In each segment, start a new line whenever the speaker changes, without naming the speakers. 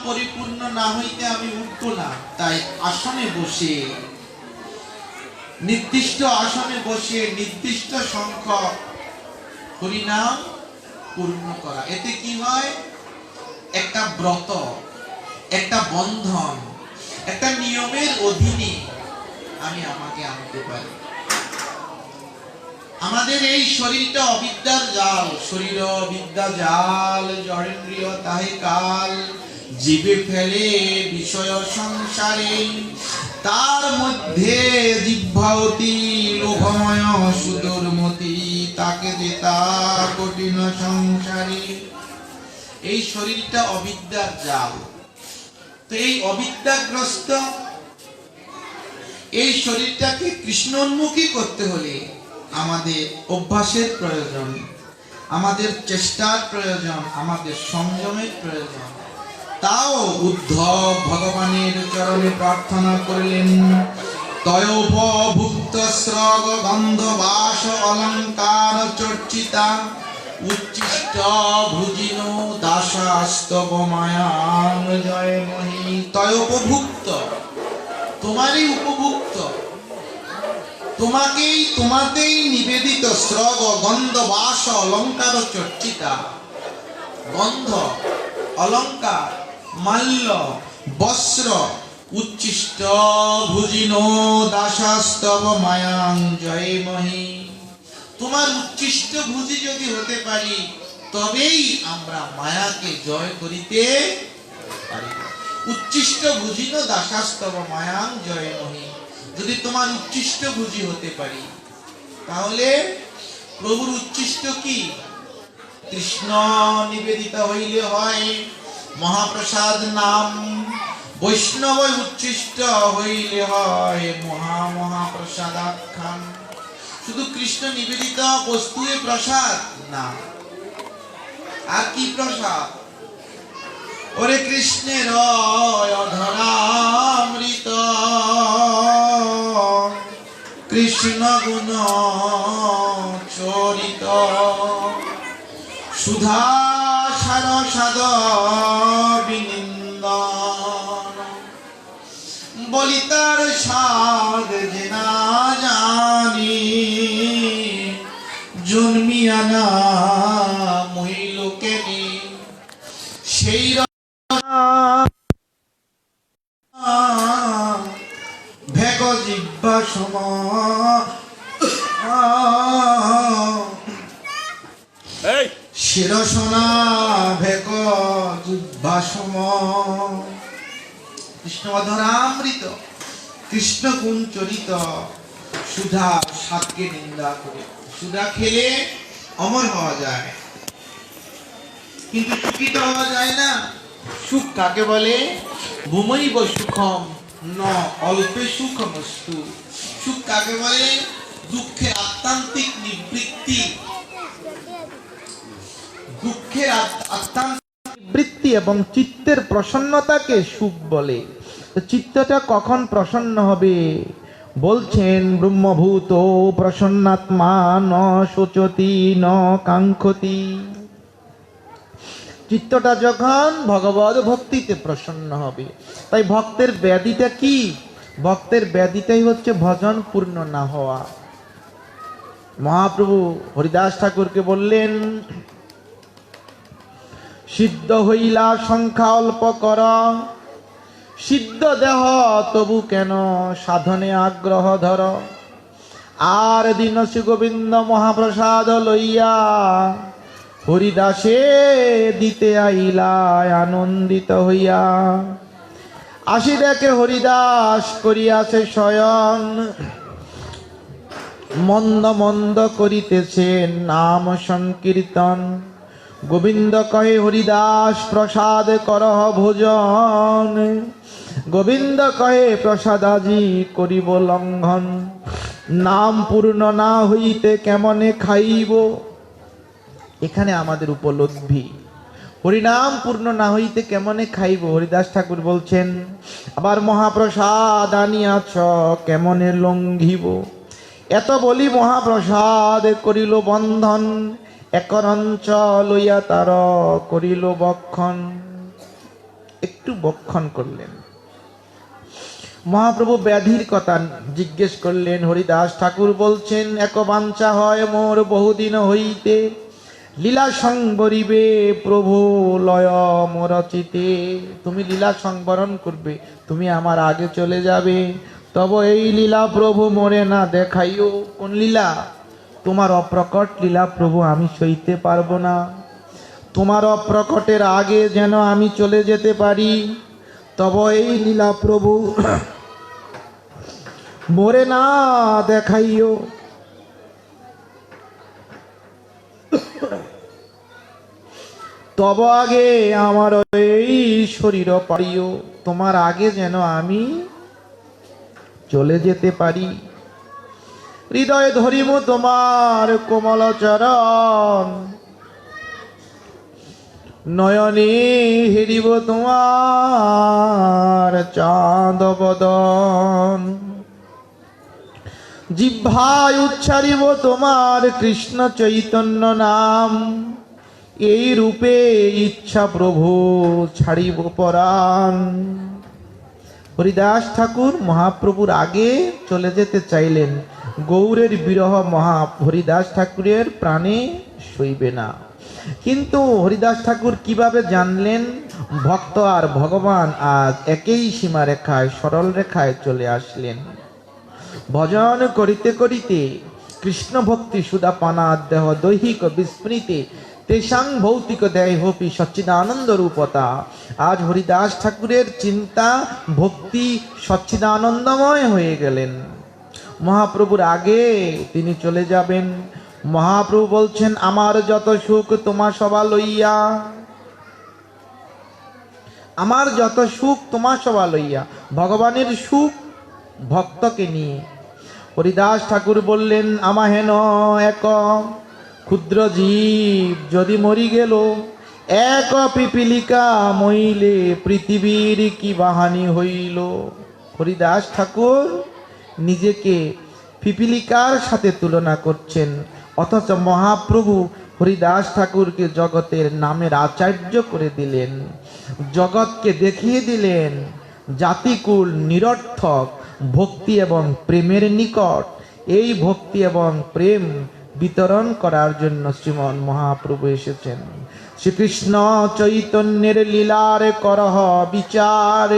পরিপূর্ণ না হইতে আমি উঠব না। তাই আসনে বসে, নির্দিষ্ট আসনে বসে নির্দিষ্ট সংখ্যক হরিনাম পূর্ণ করা। এতে কি হয়? একটা ব্রত, একটা বন্ধন, একটা নিয়মের অধীনে আমি আমাকে আনতে পারি। আমাদের এই শরীরটা অবিদ্যার জাল, শরীর বিদ্যা জাল, জড়েন্দ্রিয় তাহে কাল, জীবে ফেলে বিষয় সংসারে, তার মধ্যে জিহ্বাবতী লোভময় সুদূরমতি, তাকে যেতা কঠিন সংসারে। এই শরীরটা অবিদ্যার জাল। তো এই অবিদ্যাগ্রস্ত এই শরীরটাকে কৃষ্ণোন্মুখী করতে হলে আমাদের অভ্যাসের প্রয়োজন, আমাদের চেষ্টার প্রয়োজন, আমাদের সংযমের প্রয়োজন। তাও উদ্ধব ভগবানের চরণে প্রার্থনা করলেন, তয়োপভুক্ত স্রগ গন্ধ বাস অলঙ্কার চর্চিতা, উচ্ছিষ্ট ভুজিন দাসাস্তব মায়াং জয় মহি। তয়োপভুক্ত, তোমারই উপভুক্ত, তোমাকেই তোমাতেই নিবেদিত স্রগ গন্ধ বাস অলঙ্কার চর্চিতা। গন্ধ, অলঙ্কার, মাল্য, বস্ত্র, উচ্ছিষ্ট ভুজিন দাসাস্তব মায়াং জয় মহি। তোমার উচ্ছিষ্ট ভুজি যদি হতে পারি, তবেই আমরা মায়াকে জয় করিতে পারি। উচ্ছিষ্ট ভুজিন দাসাস্তব মায়াং জয় মহি। যদি তোমার উচ্ছিষ্ট ভুজি হতে পারি, তাহলে প্রভুর উচ্ছিষ্ট কি? কৃষ্ণ নিবেদিত হইলে হয় মহাপ্রসাদ নাম, বৈষ্ণব উচ্ছিষ্ট হইলে হয় মহাপ্রসাদ আখ্যান। শুধু কৃষ্ণ নিবেদিত বস্তুয়ে প্রসাদ না, আর কি প্রসাদ? ওরে কৃষ্ণের অধরামৃত, কৃষ্ণ গুণ চরিত, সুধা সার সাদ বিনিন্দন, বলিতার সাদ যে না জানি, জন্মিয়া না মহিলোকে সেই ভেক জিহ্বা সম, শিরসনা ভেক জিহ্বা সম। কৃষ্ণ অধরামৃত, কৃষ্ণ গুণ চরিত, সুধা সাতকে নিন্দা করে। সুধা খেলে অমর হওয়া যায়, কিন্তু সুখিত হওয়া যায় না। সুখ কাকে বলে? ভূমৈব সুখম ন অল্পে সুখমস্তু। সুখ কাকে বলে? দুঃখের আত্মান্তিক নিবৃত্তি, দুঃখের আত্মান্তিক নিবৃত্তি এবং চিত্তের প্রসন্নতাকে সুখ বলে। চিত্তটা কখন প্রসন্ন হবে? বলছেন, ব্রহ্মভূত প্রসন্নাত্মা ন শোচতি ন কাঙ্ক্ষতি। চিত্তটা যখন ভগবদ ভক্তিতে প্রসন্ন হবে। তাই ভক্তের ব্যাধিটা কি? ভক্তের ব্যাধিটাই হচ্ছে ভজন পূর্ণ না হওয়া। মহাপ্রভু হরিদাস ঠাকুরকে বললেন, সিদ্ধ হইলা সংখ্যা অল্প কর, সিদ্ধ দেহ তবু কেন সাধনে আগ্রহ ধর। আর দিন শ্রী গোবিন্দ মহাপ্রসাদ লইয়া, হরিদাসে দিতে আইলা আনন্দিত হইয়া। আসি দেখে হরিদাস করিয়াছে শয়ন, মন্দ মন্দ করিতেছেন নাম সংকীর্তন। গোবিন্দ কহে, হরিদাস প্রসাদ করহ ভোজন। গোবিন্দ কহে, প্রসাদ আজি করিব লঙ্ঘন। নাম পূর্ণ না হইতে কেমনে খাইব। এখানে আমাদের উপলব্ধি, হরিনাম পূর্ণ না হইতে কেমনে খাইব। হরিদাস ঠাকুর বলছেন, আবার মহাপ্রসাদ আনিয়াছ কেমনে লঙ্ঘিব। এত বলি মহাপ্রসাদ করিল বন্ধন, একরঞ্চ লইয়া তার করিল বক্ষণ।
একটু বক্ষণ করলেন। মহাপ্রভু ব্যাধির কথা জিজ্ঞেস করলেন। হরিদাস ঠাকুর বলছেন, এক বাঞ্ছা হয় মোর বহুদিন হইতে, লীলা সংবরিবে প্রভু লয় মোরচিতে। তুমি লীলা সংবরণ করবে, তুমি আমার আগে চলে যাবে, তবে এই লীলা প্রভু মোরে না দেখাইও। কোন লীলা? তোমার অপ্রকট লীলা প্রভু আমি সইতে পারবো না। তোমার অপ্রকটের আগে যেন আমি চলে যেতে পারি, তবে এই লীলা প্রভু মোরে না দেখাইও। তব আগে আমার এই শরীর পারিও, তোমার আগে যেন আমি চলে যেতে পারি। হৃদয়ে ধরিব তোমার কোমল চরণ, নয়নে হেরিব তোমার চাঁদ বদন, জিহ্বায় উচ্চারিব তোমার কৃষ্ণ চৈতন্য নাম। এই রূপে ইচ্ছা প্রভু ছাড়িব পরাণ। হরিদাস ঠাকুর মহাপ্রভুর আগে চলে যেতে চাইলেন। গৌরের বিরহ হরিদাস ঠাকুরের প্রাণে সইবে না। কিন্তু হরিদাস ঠাকুর কিভাবে জানলেন ভক্ত আর ভগবান আজ একই সীমা রেখায়, সরল রেখায় চলে আসলেন? ভজন করিতে করিতে কৃষ্ণ ভক্তি সুধা পানা দেহ দৈহিক বিস্মৃতি তেষাং ভৌতিক দেহপি সচ্চিদানন্দ রূপতা। আজ হরিদাস ঠাকুরের চিন্তা ভক্তি সচ্চিদানন্দময় হয়ে গেলেন। মহাপ্রভুর আগে তিনি চলে যাবেন। মহাপ্রভু বলছেন, আমার যত সুখ তোমার সবা লইয়া, আমার যত সুখ তোমার সবা লইয়া। ভগবানের সুখ ভক্তকে নিয়ে। হরিদাস ঠাকুর বললেন, আমা হেন এক ক্ষুদ্র জীব যদি মরি গেল, এক পিপিলিকা মইলে পৃথিবীর কি বাহানি হইল। হরিদাস ঠাকুর নিজেকে পিপিলিকার সাথে তুলনা করছেন, অথচ মহাপ্রভু হরিদাস ঠাকুরকে জগতের নামের আচার্য করে দিলেন, জগৎকে দেখিয়ে দিলেন জাতিকুল নিরর্থক, ভক্তি এবং প্রেমের নিকট। এই ভক্তি এবং প্রেম বিতরণ করার জন্য শ্রীমন মহাপ্রভু এসেছেন। শ্রীকৃষ্ণ চৈতন্যের লীলার করহ বিচার,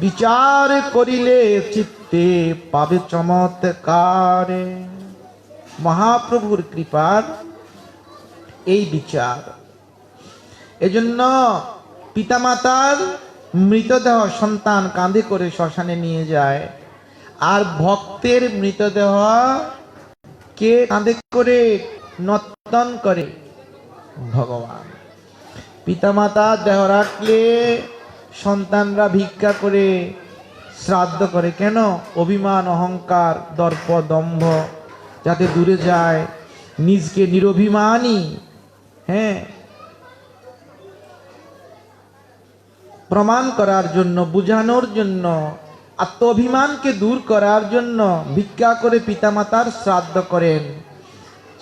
বিচার করিলে চিত্তে পাবে চমৎকার। মহাপ্রভুর কৃপার এই বিচার। এজন্য পিতামাতার মৃতদেহ সন্তান কাঁধে করে শ্মশানে নিয়ে যায়, আর ভক্তের মৃতদেহ কে কাঁধে করে নর্তন করে? ভগবান। পিতামাতা দেহ রাখলে সন্তানরা ভিক্ষা করে শ্রাদ্ধ করে। কেন? অভিমান, অহংকার, দর্প, দম্ভ যাতে দূরে যায়, নিজকে নিরভিমানী প্রমাণ করার জন্য, বুঝানোর জন্য, আত্মাভিমানকে দূর করার জন্য ভিক্ষা করে পিতামাতার শ্রাদ্ধ করেন।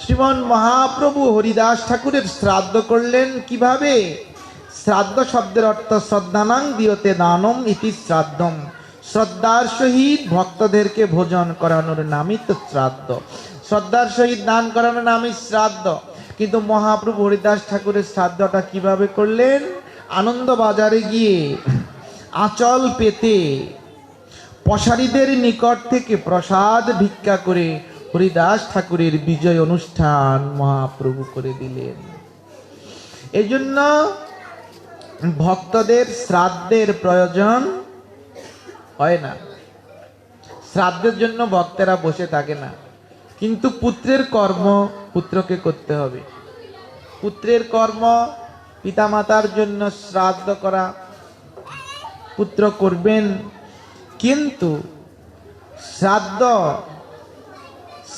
শ্রীমন মহাপ্রভু হরিদাস ঠাকুরের শ্রাদ্ধ করলেন কিভাবে? শ্রাদ্ধ শব্দের অর্থ শ্রদ্ধানাং দিয়তে দানম ইতি শ্রাদ্ধম। শ্রদ্ধার সহিত ভক্তদেরকে ভোজন করানোর নামই তো শ্রাদ্ধ। শ্রদ্ধার সহিত দান করানোর নামই শ্রাদ্ধ। কিন্তু মহাপ্রভু হরিদাস ঠাকুরের শ্রাদ্ধটা কিভাবে করলেন? আনন্দ বাজারে গিয়ে আঁচল পেতে পশারীদের নিকট থেকে প্রসাদ ভিক্ষা করে হরিদাস ঠাকুরের বিজয় অনুষ্ঠান মহাপ্রভু করে দিলেন। এজন্য ভক্তদের শ্রাদ্ধের প্রয়োজন হয় না। শ্রাদ্ধের জন্য ভক্তেরা বসে থাকে না, কিন্তু পুত্রের কর্ম পুত্রকে করতে হবে। পুত্রের কর্ম পিতামাতার জন্য শ্রাদ্ধ করা পুত্র করবেন। কিন্তু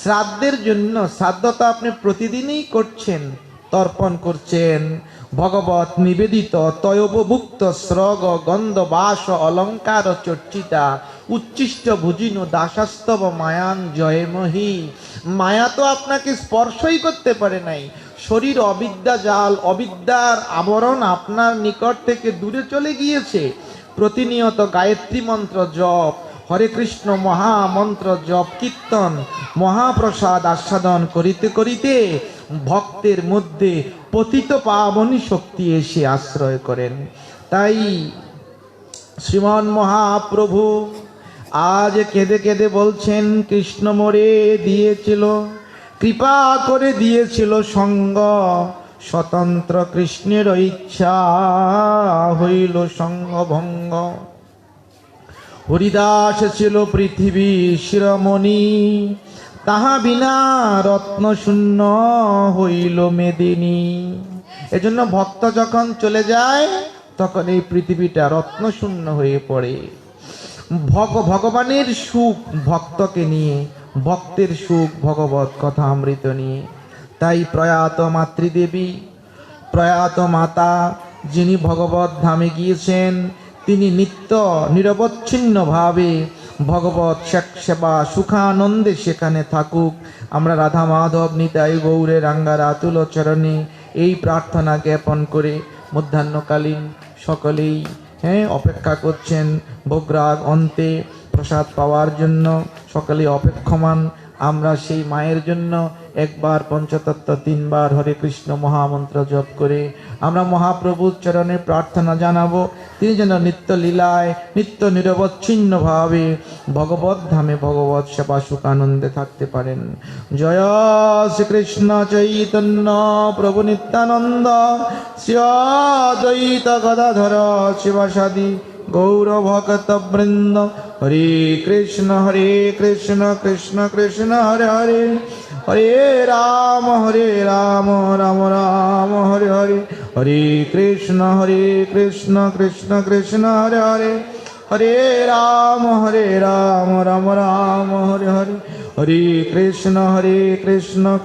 শ্রাদ্ধের জন্য শ্রাদ্ধ তো আপনি প্রতিদিনই করছেন, তর্পণ করছেন। ভগবত নিবেদিত তয়োপভুক্ত স্রগ গন্ধ বাস অলঙ্কার চর্চিতা উচ্ছিষ্ট ভুজিন দাসাস্তব মায়ান জয়মহী। মায়া তো আপনাকে স্পর্শই করতে পারে নাই, শরীর অবিদ্যা জাল, অবিদ্যার আবরণ আপনার নিকট থেকে দূরে চলে গিয়েছে। প্রতিনিয়ত গায়ত্রী মন্ত্র জপ, হরে কৃষ্ণ মহামন্ত্র জপ, কীর্তন, মহাপ্রসাদ আস্বাদন করিতে করিতে ভক্তের মধ্যে পতিত পাবনী শক্তি এসে আশ্রয় করেন। তাই শ্রীমন মহাপ্রভু আজ কেঁদে কেঁদে বলছেন, কৃষ্ণ মোরে দিয়েছিল, কৃপা করে দিয়েছিল সঙ্গ, স্বতন্ত্র কৃষ্ণের ইচ্ছা হইল সঙ্গভঙ্গ। হরিদাস ছিল পৃথিবী শিরোমণি, তাহা বিনা রত্ন শূন্য হইল মেদিনী। এজন্য ভক্ত যখন চলে যায় তখন এই পৃথিবীটা রত্ন শূন্য হয়ে পড়ে। ভগবানের সুখ ভক্তকে নিয়ে, ভক্তের সুখ ভগবত কথা অমৃত নিয়ে। তাই প্রয়াত মাতৃদেবী, প্রয়াত মাতা যিনি ভগবত ধামে গিয়েছেন, তিনি নিত্য নিরবচ্ছিন্নভাবে ভগবত সেবা সুখানন্দে সেখানে থাকুক। আমরা রাধা মাধব নিতাই গৌরে রাঙ্গার আতুল চরণে এই প্রার্থনা জ্ঞাপন করে মধ্যাহ্নকালীন সকলেই অপেক্ষা করছেন ভোগরাগ অন্তে প্রসাদ পাওয়ার জন্য, সকলেই অপেক্ষমান। আমরা সেই মায়ের জন্য একবার পঞ্চতত্ত্ব, তিনবার হরে কৃষ্ণ মহামন্ত্র জপ করে আমরা মহাপ্রভুর চরণে প্রার্থনা জানাবো, তিনি যেন নিত্য লীলায় নিত্য নিরবচ্ছিন্নভাবে ভগবত ধামে ভগবত সেবা সুখানন্দে থাকতে পারেন। জয় শ্রীকৃষ্ণ চৈতন্য প্রভু নিত্যানন্দ, শ্রী অদ্বৈত গদাধর শিবাসাদি গৌর ভক্ত বৃন্দ। হরে কৃষ্ণ কৃষ্ণ কৃষ্ণ হরে হরে, হরে রাম রাম রাম হরে হরে, হরে কৃষ্ণ কৃষ্ণ কৃষ্ণ হরে হরে, হরে রাম রাম রাম হরে হরে, হরে কৃষ্ণ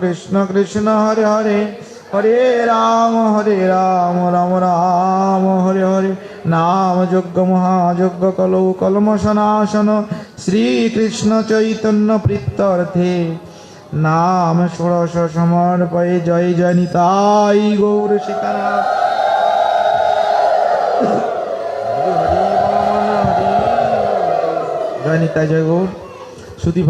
কৃষ্ণ কৃষ্ণ হরে হরে, হরে রাম রাম রাম হরে হরে। নাম যজ্ঞ মহাযজ্ঞ কলৌ কলমশনাশন, শ্রীকৃষ্ণ চৈতন্য প্রীত্যর্থে নাম ষোড়শ সমর্পয়ে। জয় জয় নিতাই গৌর শিকানাথ। জয় নিতাই, জয় গৌর। শুধু